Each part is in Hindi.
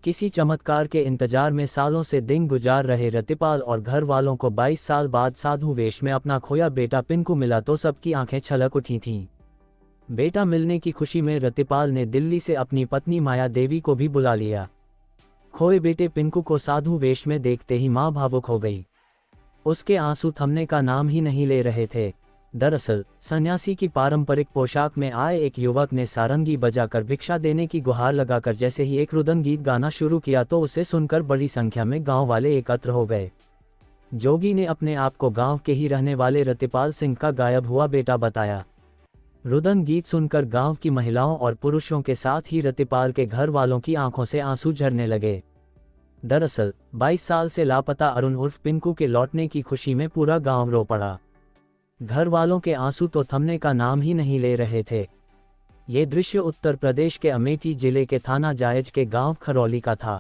किसी चमत्कार के इंतजार में सालों से दिन गुजार रहे रतिपाल और घर वालों को 22 साल बाद साधु वेश में अपना खोया बेटा पिंकू मिला तो सबकी आंखें छलक उठी थीं। बेटा मिलने की खुशी में रतिपाल ने दिल्ली से अपनी पत्नी माया देवी को भी बुला लिया। खोए बेटे पिंकू को साधु वेश में देखते ही मां भावुक हो गई। उसके आंसू थमने का नाम ही नहीं ले रहे थे। दरअसल सन्यासी की पारंपरिक पोशाक में आए एक युवक ने सारंगी बजाकर भिक्षा देने की गुहार लगाकर जैसे ही एक रुदन गीत गाना शुरू किया तो उसे सुनकर बड़ी संख्या में गांव वाले एकत्र हो गए। जोगी ने अपने आप को गांव के ही रहने वाले रतिपाल सिंह का गायब हुआ बेटा बताया। रुदन गीत सुनकर गांव की महिलाओं और पुरुषों के साथ ही रतिपाल के घर वालों की आंखों से आंसू झरने लगे। दरअसल 22 साल से लापता अरुण उर्फ पिंकू के लौटने की खुशी में पूरा गांव रो पड़ा। घर वालों के आंसू तो थमने का नाम ही नहीं ले रहे थे। ये दृश्य उत्तर प्रदेश के अमेठी जिले के थाना जायज के गांव खरौली का था।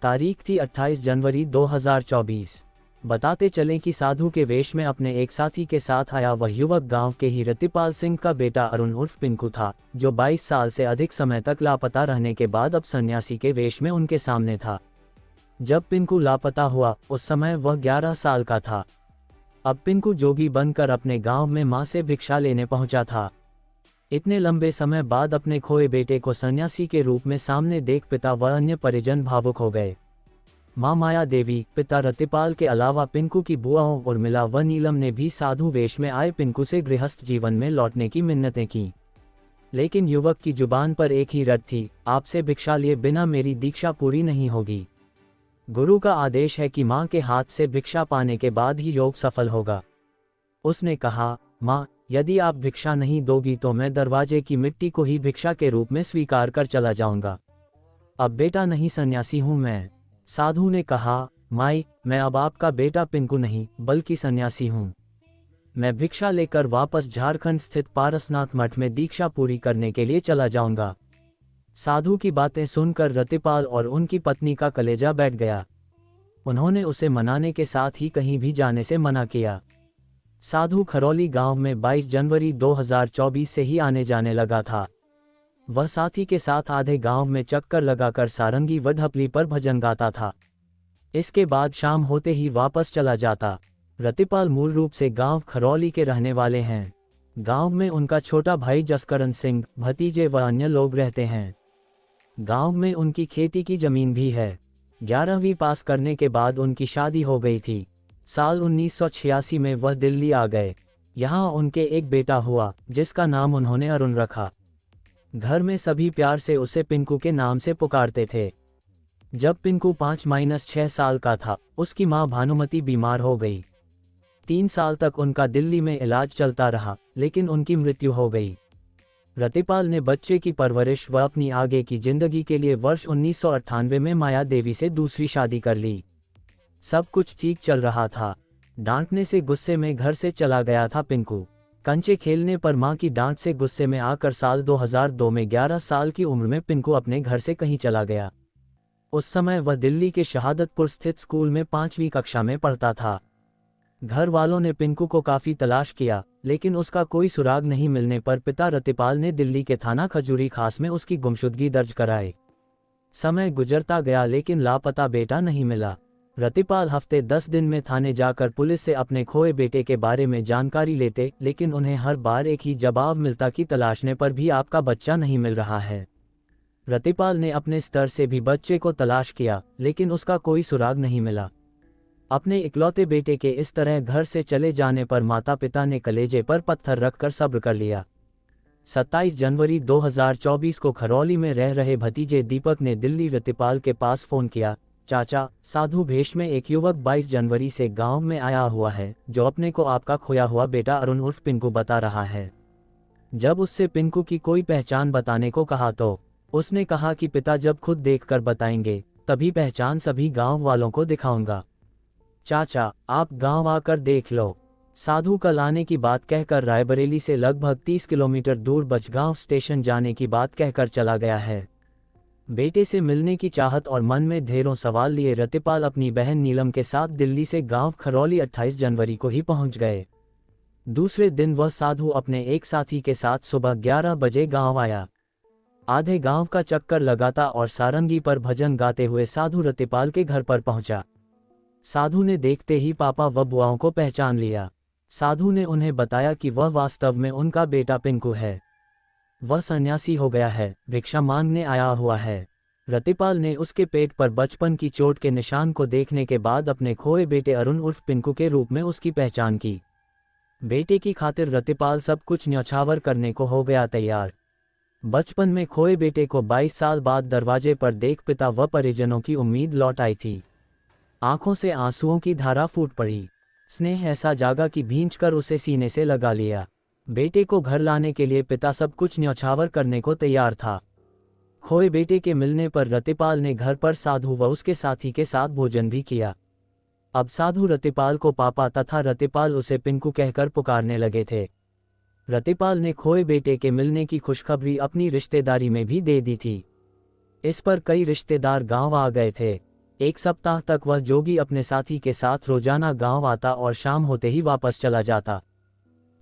तारीख थी 28 जनवरी 2024। बताते चलें कि साधु के वेश में अपने एक साथी के साथ आया वह युवक गांव के ही रतिपाल सिंह का बेटा अरुण उर्फ पिंकू था, जो 22 साल से अधिक समय तक लापता रहने के बाद अब सन्यासी के वेश में उनके सामने था। जब पिंकू लापता हुआ उस समय वह 11 साल का था। अब पिंकू जोगी बनकर अपने गांव में मां से भिक्षा लेने पहुंचा था। इतने लंबे समय बाद अपने खोए बेटे को सन्यासी के रूप में सामने देख पिता व अन्य परिजन भावुक हो गए। मां माया देवी, पिता रतिपाल के अलावा पिंकू की बुआओं उर्मिला व नीलम ने भी साधु वेश में आए पिंकू से गृहस्थ जीवन में लौटने की मिन्नतें की। लेकिन युवक की जुबान पर एक ही रट थी, आपसे भिक्षा लिए बिना मेरी दीक्षा पूरी नहीं होगी। गुरु का आदेश है कि मां के हाथ से भिक्षा पाने के बाद ही योग सफल होगा। उसने कहा, मां, यदि आप भिक्षा नहीं दोगी तो मैं दरवाजे की मिट्टी को ही भिक्षा के रूप में स्वीकार कर चला जाऊंगा। अब बेटा नहीं सन्यासी हूं मैं। साधु ने कहा, माई, मैं अब आपका बेटा पिंकू नहीं बल्कि सन्यासी हूं। मैं भिक्षा लेकर वापस झारखंड स्थित पारसनाथ मठ में दीक्षा पूरी करने के लिए चला जाऊंगा। साधु की बातें सुनकर रतिपाल और उनकी पत्नी का कलेजा बैठ गया। उन्होंने उसे मनाने के साथ ही कहीं भी जाने से मना किया। साधु खरौली गांव में 22 जनवरी 2024 से ही आने जाने लगा था। वह साथी के साथ आधे गांव में चक्कर लगाकर सारंगी व ढपली पर भजन गाता था। इसके बाद शाम होते ही वापस चला जाता। रतिपाल मूल रूप से गांव खरौली के रहने वाले हैं। गांव में उनका छोटा भाई जसकरण सिंह, भतीजे व अन्य लोग रहते हैं। गांव में उनकी खेती की जमीन भी है। 11वीं पास करने के बाद उनकी शादी हो गई थी। साल 1986 में वह दिल्ली आ गए। यहाँ उनके एक बेटा हुआ जिसका नाम उन्होंने अरुण रखा। घर में सभी प्यार से उसे पिंकू के नाम से पुकारते थे। जब पिंकू 5-6 साल का था उसकी मां भानुमती बीमार हो गई। 3 साल तक उनका दिल्ली में इलाज चलता रहा लेकिन उनकी मृत्यु हो गई। रतिपाल ने बच्चे की परवरिश व अपनी आगे की जिंदगी के लिए वर्ष 1998 में माया देवी से दूसरी शादी कर ली। सब कुछ ठीक चल रहा था। डांटने से गुस्से में घर से चला गया था पिंकू। कंचे खेलने पर मां की डांट से गुस्से में आकर साल 2002 में 11 साल की उम्र में पिंकू अपने घर से कहीं चला गया। उस समय वह दिल्ली के शहादतपुर स्थित स्कूल में 5वीं कक्षा में पढ़ता था। घर वालों ने पिंकू को काफी तलाश किया लेकिन उसका कोई सुराग नहीं मिलने पर पिता रतिपाल ने दिल्ली के थाना खजूरी खास में उसकी गुमशुदगी दर्ज कराई। समय गुजरता गया लेकिन लापता बेटा नहीं मिला। रतिपाल हफ्ते 10 दिन में थाने जाकर पुलिस से अपने खोए बेटे के बारे में जानकारी लेते लेकिन उन्हें हर बार एक ही जवाब मिलता कि तलाशने पर भी आपका बच्चा नहीं मिल रहा है। रतिपाल ने अपने स्तर से भी बच्चे को तलाश किया लेकिन उसका कोई सुराग नहीं मिला। अपने इकलौते बेटे के इस तरह घर से चले जाने पर माता पिता ने कलेजे पर पत्थर रखकर सब्र कर लिया। 27 जनवरी 2024 को खरौली में रह रहे भतीजे दीपक ने दिल्ली रतिपाल के पास फोन किया, चाचा, साधु भेष में एक युवक 22 जनवरी से गांव में आया हुआ है जो अपने को आपका खोया हुआ बेटा अरुण उर्फ पिंकू बता रहा है। जब उससे पिंकू की कोई पहचान बताने को कहा तो उसने कहा कि पिता जब खुद देखकर बताएंगे तभी पहचान सभी गांव वालों को दिखाऊंगा। चाचा, आप गांव आकर देख लो। साधु कल आने की बात कहकर रायबरेली से लगभग 30 किलोमीटर दूर बचगांव स्टेशन जाने की बात कहकर चला गया है। बेटे से मिलने की चाहत और मन में ढेरों सवाल लिए रतिपाल अपनी बहन नीलम के साथ दिल्ली से गांव खरौली 28 जनवरी को ही पहुंच गए। दूसरे दिन वह साधु अपने एक साथी के साथ सुबह 11 बजे गांव आया। आधे गांव का चक्कर लगाता और सारंगी पर भजन गाते हुए साधु रतिपाल के घर पर पहुंचा। साधु ने देखते ही पापा व बुआओं को पहचान लिया। साधु ने उन्हें बताया कि वह वास्तव में उनका बेटा पिंकू है। वह सन्यासी हो गया है, भिक्षा मांगने आया हुआ है। रतिपाल ने उसके पेट पर बचपन की चोट के निशान को देखने के बाद अपने खोए बेटे अरुण उर्फ पिंकू के रूप में उसकी पहचान की। बेटे की खातिर रतिपाल सब कुछ न्यौछावर करने को हो गया तैयार। बचपन में खोए बेटे को 22 साल बाद दरवाजे पर देख पिता व परिजनों की उम्मीद लौट आई थी। आंखों से आंसुओं की धारा फूट पड़ी। स्नेह ऐसा जागा कि भींचकर उसे सीने से लगा लिया। बेटे को घर लाने के लिए पिता सब कुछ न्यौछावर करने को तैयार था। खोए बेटे के मिलने पर रतिपाल ने घर पर साधु व उसके साथी के साथ भोजन भी किया। अब साधु रतिपाल को पापा तथा रतिपाल उसे पिंकू कहकर पुकारने लगे थे। रतिपाल ने खोए बेटे के मिलने की खुशखबरी अपनी रिश्तेदारी में भी दे दी थी। इस पर कई रिश्तेदार गांव आ गए थे। एक सप्ताह तक वह जोगी अपने साथी के साथ रोजाना गांव आता और शाम होते ही वापस चला जाता।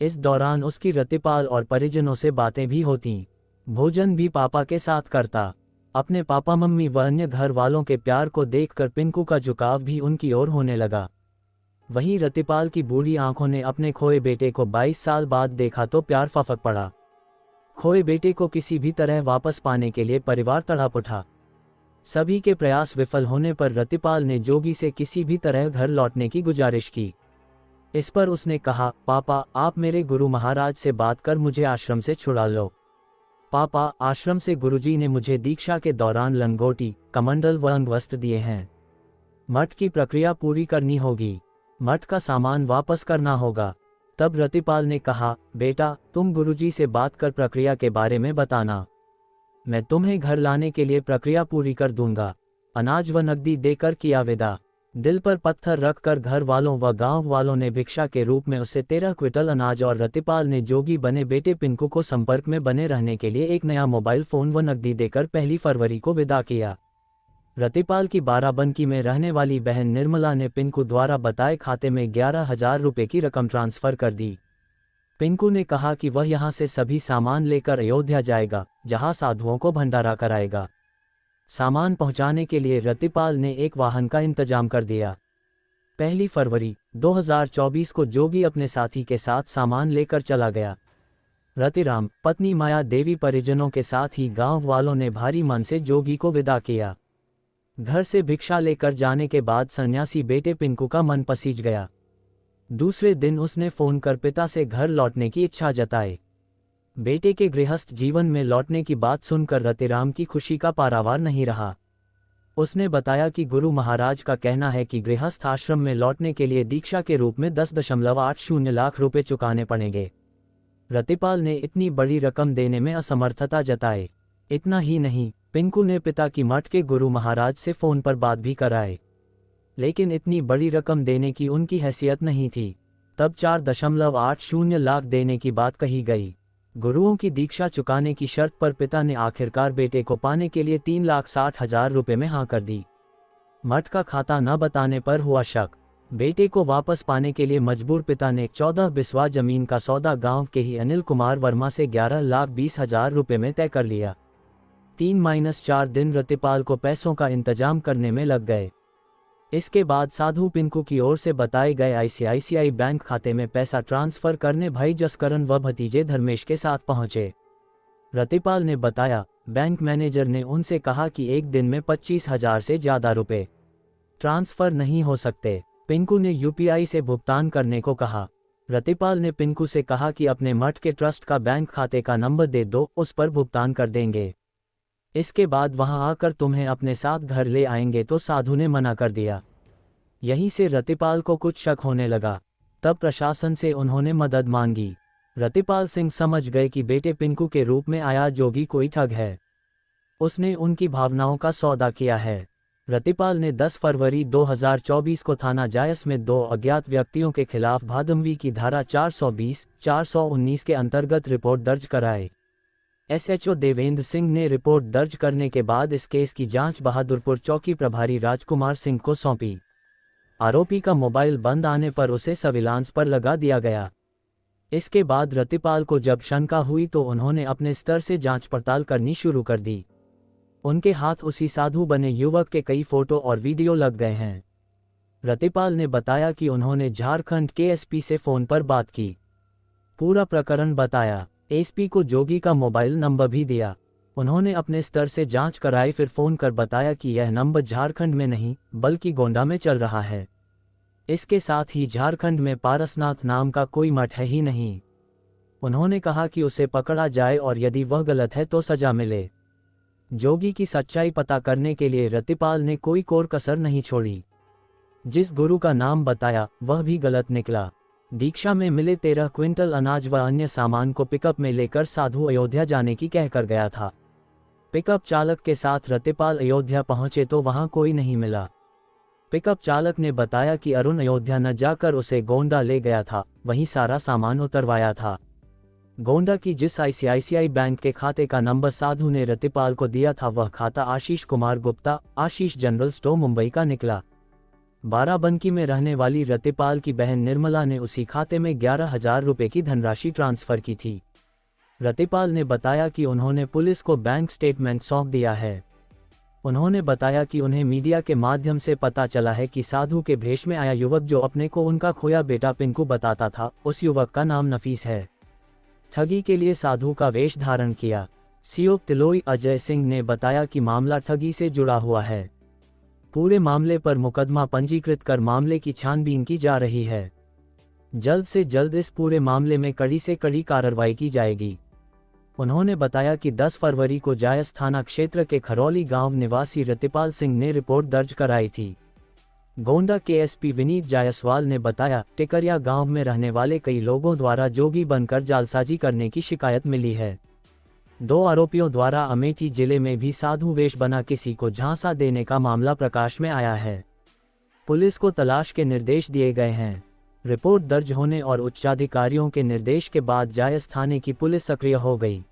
इस दौरान उसकी रतिपाल और परिजनों से बातें भी होती। भोजन भी पापा के साथ करता। अपने पापा मम्मी व अन्य घर वालों के प्यार को देखकर पिंकू का झुकाव भी उनकी ओर होने लगा। वहीं रतिपाल की बूढ़ी आंखों ने अपने खोए बेटे को 22 साल बाद देखा तो प्यार फफक पड़ा। खोए बेटे को किसी भी तरह वापस पाने के लिए परिवार तड़प उठा। सभी के प्रयास विफल होने पर रतिपाल ने जोगी से किसी भी तरह घर लौटने की गुजारिश की। इस पर उसने कहा, पापा आप मेरे गुरु महाराज से बात कर मुझे आश्रम से छुड़ा लो। पापा आश्रम से गुरुजी ने मुझे दीक्षा के दौरान लंगोटी, कमंडल व अंगवस्त्र दिए हैं। मठ की प्रक्रिया पूरी करनी होगी। मठ का सामान वापस करना होगा। तब रतिपाल ने कहा, बेटा तुम गुरुजी से बात कर प्रक्रिया के बारे में बताना। मैं तुम्हें घर लाने के लिए प्रक्रिया पूरी कर दूंगा। अनाज व नकदी देकर किया विदा। दिल पर पत्थर रखकर घर वालों व गांव वालों ने भिक्षा के रूप में उसे 13 क्विंटल अनाज और रतिपाल ने जोगी बने बेटे पिंकू को संपर्क में बने रहने के लिए एक नया मोबाइल फोन व नकदी देकर 1 फरवरी को विदा किया। रतिपाल की बाराबंकी में रहने वाली बहन निर्मला ने पिंकू द्वारा बताए खाते में 11,000 रुपये की रकम ट्रांसफर कर दी। पिंकू ने कहा कि वह यहां से सभी सामान लेकर अयोध्या जाएगा, जहां साधुओं को भंडारा कराएगा। सामान पहुंचाने के लिए रतिपाल ने एक वाहन का इंतजाम कर दिया। 1 फरवरी 2024 को जोगी अपने साथी के साथ सामान लेकर चला गया। रतिराम, पत्नी माया देवी परिजनों के साथ ही गांव वालों ने भारी मन से जोगी को विदा किया। घर से भिक्षा लेकर जाने के बाद सन्यासी बेटे पिंकू का मन पसीज गया। दूसरे दिन उसने फोन कर पिता से घर लौटने की इच्छा जताई। बेटे के गृहस्थ जीवन में लौटने की बात सुनकर रतिराम की खुशी का पारावार नहीं रहा। उसने बताया कि गुरु महाराज का कहना है कि गृहस्थ आश्रम में लौटने के लिए दीक्षा के रूप में 10.80 लाख रुपए चुकाने पड़ेंगे। रतिपाल ने इतनी बड़ी रकम देने में असमर्थता जताई। इतना ही नहीं, पिंकू ने पिता की मठ के गुरु महाराज से फोन पर बात भी कराई, लेकिन इतनी बड़ी रकम देने की उनकी हैसियत नहीं थी। तब 4.80 लाख देने की बात कही गई। गुरुओं की दीक्षा चुकाने की शर्त पर पिता ने आखिरकार बेटे को पाने के लिए 3,60,000 रुपये में हाँ कर दी। मठ का खाता न बताने पर हुआ शक। बेटे को वापस पाने के लिए मजबूर पिता ने 14 बिस्वा जमीन का सौदा गांव के ही अनिल कुमार वर्मा से 11,20,000 रुपये में तय कर लिया। 3-4 दिन रतिपाल को पैसों का इंतजाम करने में लग गए। इसके बाद साधु पिंकू की ओर से बताए गए ICICI बैंक खाते में पैसा ट्रांसफर करने भाई जसकरण व भतीजे धर्मेश के साथ पहुंचे। रतिपाल ने बताया, बैंक मैनेजर ने उनसे कहा कि एक दिन में 25,000 से ज़्यादा रुपए ट्रांसफर नहीं हो सकते। पिंकू ने UPI से भुगतान करने को कहा। रतिपाल ने पिंकू से कहा कि अपने मठ के ट्रस्ट का बैंक खाते का नंबर दे दो, उस पर भुगतान कर देंगे। इसके बाद वहां आकर तुम्हें अपने साथ घर ले आएंगे, तो साधु ने मना कर दिया। यहीं से रतिपाल को कुछ शक होने लगा। तब प्रशासन से उन्होंने मदद मांगी। रतिपाल सिंह समझ गए कि बेटे पिंकू के रूप में आया जोगी कोई ठग है। उसने उनकी भावनाओं का सौदा किया है। रतिपाल ने 10 फरवरी 2024 को थाना जायस में 2 अज्ञात व्यक्तियों के खिलाफ भादमवी की धारा 420, 419 के अंतर्गत रिपोर्ट दर्ज कराई। SHO देवेंद्र सिंह ने रिपोर्ट दर्ज करने के बाद इस केस की जांच बहादुरपुर चौकी प्रभारी राजकुमार सिंह को सौंपी। आरोपी का मोबाइल बंद आने पर उसे सर्विलांस पर लगा दिया गया। इसके बाद रतिपाल को जब शंका हुई तो उन्होंने अपने स्तर से जांच पड़ताल करनी शुरू कर दी। उनके हाथ उसी साधु बने युवक के कई फोटो और वीडियो लग गए हैं। रतिपाल ने बताया कि उन्होंने झारखंड के एसपी से फ़ोन पर बात की, पूरा प्रकरण बताया। एसपी को जोगी का मोबाइल नंबर भी दिया। उन्होंने अपने स्तर से जांच कराई, फिर फ़ोन कर बताया कि यह नंबर झारखंड में नहीं बल्कि गोंडा में चल रहा है। इसके साथ ही झारखंड में पारसनाथ नाम का कोई मठ है ही नहीं। उन्होंने कहा कि उसे पकड़ा जाए और यदि वह गलत है तो सजा मिले। जोगी की सच्चाई पता करने के लिए रतिपाल ने कोई कोर कसर नहीं छोड़ी। जिस गुरु का नाम बताया वह भी गलत निकला। दीक्षा में मिले 13 क्विंटल अनाज व अन्य सामान को पिकअप में लेकर साधु अयोध्या जाने की कहकर गया था। पिकअप चालक के साथ रतिपाल अयोध्या पहुंचे तो वहां कोई नहीं मिला। पिकअप चालक ने बताया कि अरुण अयोध्या न जाकर उसे गोंडा ले गया था, वहीं सारा सामान उतरवाया था। गोंडा की जिस आईसीआईसीआई बैंक के खाते का नंबर साधु ने रतिपाल को दिया था वह खाता आशीष कुमार गुप्ता, आशीष जनरल स्टोर मुंबई का निकला। बाराबंकी में रहने वाली रतिपाल की बहन निर्मला ने उसी खाते में 11,000 रुपये की धनराशि ट्रांसफर की थी। रतिपाल ने बताया कि उन्होंने पुलिस को बैंक स्टेटमेंट सौंप दिया है। उन्होंने बताया कि उन्हें मीडिया के माध्यम से पता चला है कि साधु के भेष में आया युवक जो अपने को उनका खोया बेटा पिंकू बताता था, उस युवक का नाम नफीस है। ठगी के लिए साधु का वेश धारण किया। सीओ तिलोई अजय सिंह ने बताया कि मामला ठगी से जुड़ा हुआ है। पूरे मामले पर मुकदमा पंजीकृत कर मामले की छानबीन की जा रही है। जल्द से जल्द इस पूरे मामले में कड़ी से कड़ी कार्रवाई की जाएगी। उन्होंने बताया कि 10 फरवरी को जायस थाना क्षेत्र के खरौली गांव निवासी रतिपाल सिंह ने रिपोर्ट दर्ज कराई थी। गोंडा के एसपी विनीत जायसवाल ने बताया, टिकरिया गांव में रहने वाले कई लोगों द्वारा जोगी बनकर जालसाजी करने की शिकायत मिली है। 2 आरोपियों द्वारा अमेठी जिले में भी साधु वेश बना किसी को झांसा देने का मामला प्रकाश में आया है। पुलिस को तलाश के निर्देश दिए गए हैं। रिपोर्ट दर्ज होने और उच्चाधिकारियों के निर्देश के बाद जायस थाने की पुलिस सक्रिय हो गई।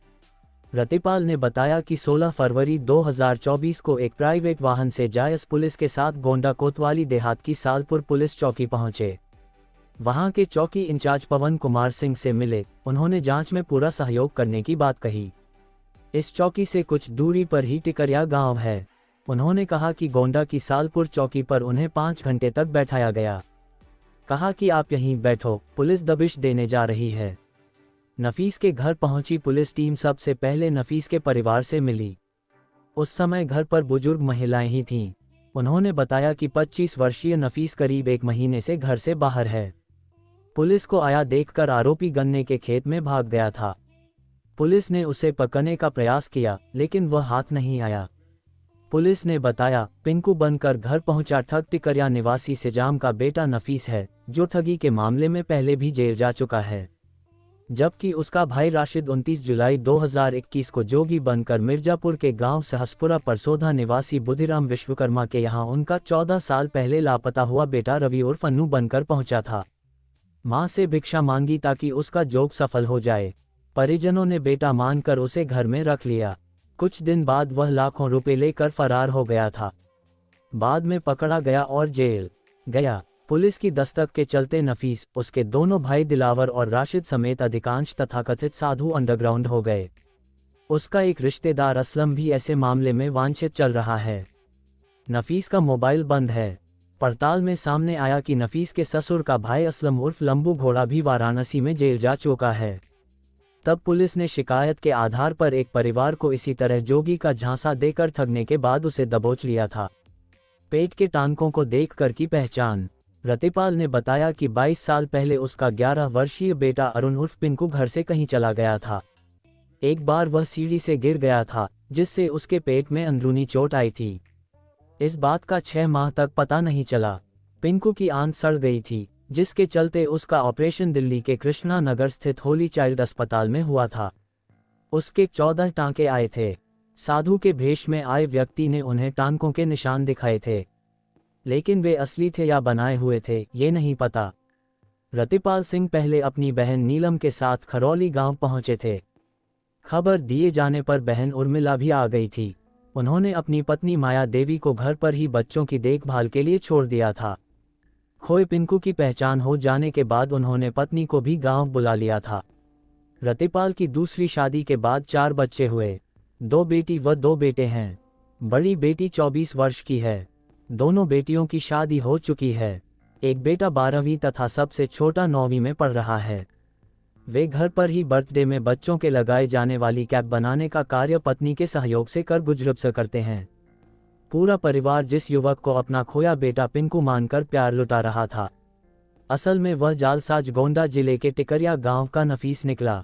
रतिपाल ने बताया कि 16 फरवरी 2024 को एक प्राइवेट वाहन से जायस पुलिस के साथ गोंडा कोतवाली देहात की सालपुर पुलिस चौकी पहुंचे। वहां के चौकी इंचार्ज पवन कुमार सिंह से मिले। उन्होंने जांच में पूरा सहयोग करने की बात कही। इस चौकी से कुछ दूरी पर ही टिकरिया गांव है। उन्होंने कहा कि गोंडा की सालपुर चौकी पर उन्हें 5 घंटे तक बैठाया गया। कहा कि आप यहीं बैठो, पुलिस दबिश देने जा रही है। नफीस के घर पहुंची पुलिस टीम सबसे पहले नफीस के परिवार से मिली। उस समय घर पर बुजुर्ग महिलाएं ही थीं। उन्होंने बताया कि 25 वर्षीय नफीस करीब 1 महीने से घर से बाहर है। पुलिस को आया देखकर आरोपी गन्ने के खेत में भाग गया था। पुलिस ने उसे पकड़ने का प्रयास किया लेकिन वह हाथ नहीं आया। पुलिस ने बताया, पिंकू बनकर घर पहुंचा ठग टिकरिया निवासी सिजाम का बेटा नफीस है, जो ठगी के मामले में पहले भी जेल जा चुका है। जबकि उसका भाई राशिद 29 जुलाई 2021 को जोगी बनकर मिर्जापुर के गांव सहसपुरा परसोधा निवासी बुधिराम विश्वकर्मा के यहां उनका 14 साल पहले लापता हुआ बेटा रवि उर्फ अन्नू बनकर पहुंचा था। मां से भिक्षा मांगी ताकि उसका जोग सफल हो जाए। परिजनों ने बेटा मानकर उसे घर में रख लिया। कुछ दिन बाद वह लाखों रुपए लेकर फरार हो गया था। बाद में पकड़ा गया और जेल गया। पुलिस की दस्तक के चलते नफीस, उसके दोनों भाई दिलावर और राशिद समेत अधिकांश तथाकथित साधु अंडरग्राउंड हो गए। उसका एक रिश्तेदार असलम भी ऐसे मामले में वांछित चल रहा है। नफीस का मोबाइल बंद है। पड़ताल में सामने आया कि नफीस के ससुर का भाई असलम उर्फ लंबू घोड़ा भी वाराणसी में जेल जा चुका है। तब पुलिस ने शिकायत के आधार पर एक परिवार को इसी तरह जोगी का झांसा देकर ठगने के बाद उसे दबोच लिया था। पेट के टांकों को देखकर की पहचान। रतिपाल ने बताया कि 22 साल पहले उसका 11 वर्षीय बेटा अरुण उर्फ पिंकू घर से कहीं चला गया था। एक बार वह सीढ़ी से गिर गया था, जिससे उसके पेट में अंदरूनी चोट आई थी। इस बात का 6 माह तक पता नहीं चला। पिंकू की आंत सड़ गई थी, जिसके चलते उसका ऑपरेशन दिल्ली के कृष्णा नगर स्थित होली चाइल्ड अस्पताल में हुआ था। उसके 14 टांके आए थे। साधु के भेष में आए व्यक्ति ने उन्हें टांकों के निशान दिखाए थे, लेकिन वे असली थे या बनाए हुए थे ये नहीं पता। रतिपाल सिंह पहले अपनी बहन नीलम के साथ खरौली गांव पहुंचे थे। खबर दिए जाने पर बहन उर्मिला भी आ गई थी। उन्होंने अपनी पत्नी माया देवी को घर पर ही बच्चों की देखभाल के लिए छोड़ दिया था। खोए पिंकू की पहचान हो जाने के बाद उन्होंने पत्नी को भी गांव बुला लिया था। रतिपाल की दूसरी शादी के बाद 4 बच्चे हुए, 2 बेटी व 2 बेटे हैं। बड़ी बेटी 24 वर्ष की है। दोनों बेटियों की शादी हो चुकी है। एक बेटा 12वीं तथा सबसे छोटा 9वीं में पढ़ रहा है। वे घर पर ही बर्थडे में बच्चों के लगाए जाने वाली कैप बनाने का कार्य पत्नी के सहयोग से कर गुजर से करते हैं। पूरा परिवार जिस युवक को अपना खोया बेटा पिंकू मानकर प्यार लुटा रहा था, असल में वह जालसाज गोंडा जिले के टिकरिया गांव का नफीस निकला।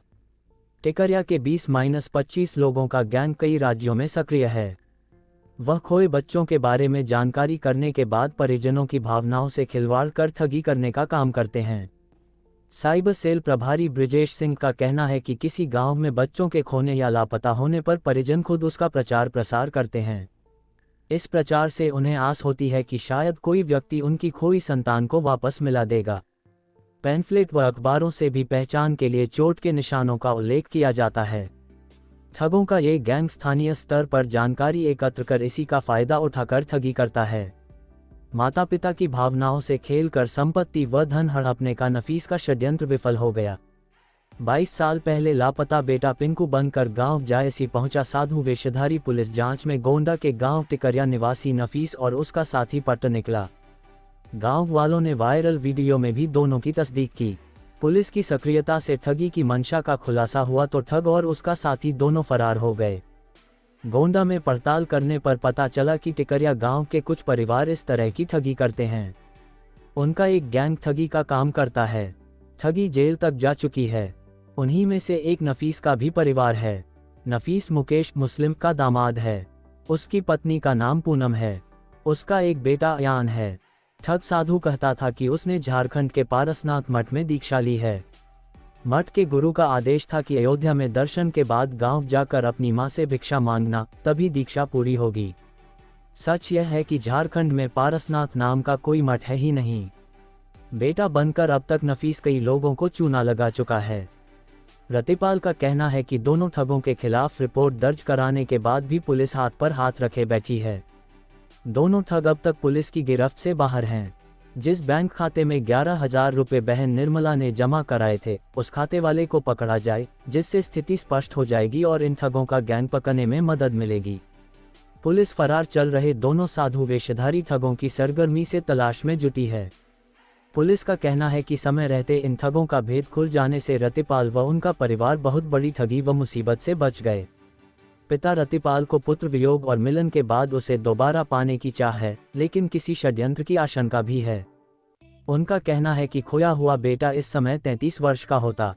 टिकरिया के 20-25 लोगों का गैंग कई राज्यों में सक्रिय है। वह खोए बच्चों के बारे में जानकारी करने के बाद परिजनों की भावनाओं से खिलवाड़ कर ठगी करने का काम करते हैं। साइबर सेल प्रभारी ब्रिजेश सिंह का कहना है कि किसी गांव में बच्चों के खोने या लापता होने पर परिजन खुद उसका प्रचार प्रसार करते हैं। इस प्रचार से उन्हें आस होती है कि शायद कोई व्यक्ति उनकी खोई संतान को वापस मिला देगा। पैम्फलेट व अखबारों से भी पहचान के लिए चोट के निशानों का उल्लेख किया जाता है। ठगों का ये गैंग स्थानीय स्तर पर जानकारी एकत्र कर इसी का फायदा उठाकर ठगी करता है। माता पिता की भावनाओं से खेलकर संपत्ति व धन हड़पने का नफीस का षड्यंत्र विफल हो गया। 22 साल पहले लापता बेटा पिंकू बनकर गांव जायसी पहुंचा साधु वेशधारी पुलिस जांच में गोंडा के गांव टिकरिया निवासी नफीस और उसका साथी पट निकला। गांव वालों ने वायरल वीडियो में भी दोनों की तस्दीक की। पुलिस की सक्रियता से ठगी की मंशा का खुलासा हुआ तो ठग और उसका साथी दोनों फरार हो गए। गोंडा में पड़ताल करने पर पता चला कि टिकरिया गांव के कुछ परिवार इस तरह की ठगी करते हैं। उनका एक गैंग ठगी का काम करता है। ठगी जेल तक जा चुकी है। उन्हीं में से एक नफीस का भी परिवार है। नफीस मुकेश मुस्लिम का दामाद है। उसकी पत्नी का नाम पूनम है। उसका एक बेटा अयान है। ठग साधु कहता था कि उसने झारखंड के पारसनाथ मठ में दीक्षा ली है। मठ के गुरु का आदेश था कि अयोध्या में दर्शन के बाद गांव जाकर अपनी मां से भिक्षा मांगना, तभी दीक्षा पूरी होगी। सच यह है कि झारखंड में पारसनाथ नाम का कोई मठ है ही नहीं। बेटा बनकर अब तक नफीस कई लोगों को चूना लगा चुका है। रतिपाल का कहना है कि दोनों ठगों के खिलाफ रिपोर्ट दर्ज कराने के बाद भी पुलिस हाथ पर हाथ रखे बैठी है। दोनों ठग अब तक पुलिस की गिरफ्त से बाहर हैं। जिस बैंक खाते में 11,000 रुपये बहन निर्मला ने जमा कराए थे, उस खाते वाले को पकड़ा जाए, जिससे स्थिति स्पष्ट हो जाएगी और इन ठगों का गैंग पकड़ने में मदद मिलेगी। पुलिस फरार चल रहे दोनों साधु वेशधारी ठगों की सरगर्मी से तलाश में जुटी है। पुलिस का कहना है कि समय रहते इन ठगों का भेद खुल जाने से रतिपाल व उनका परिवार बहुत बड़ी ठगी व मुसीबत से बच गए। पिता रतिपाल को पुत्र वियोग और मिलन के बाद उसे दोबारा पाने की चाह है, लेकिन किसी षड्यंत्र की आशंका भी है। उनका कहना है कि खोया हुआ बेटा इस समय 33 वर्ष का होता।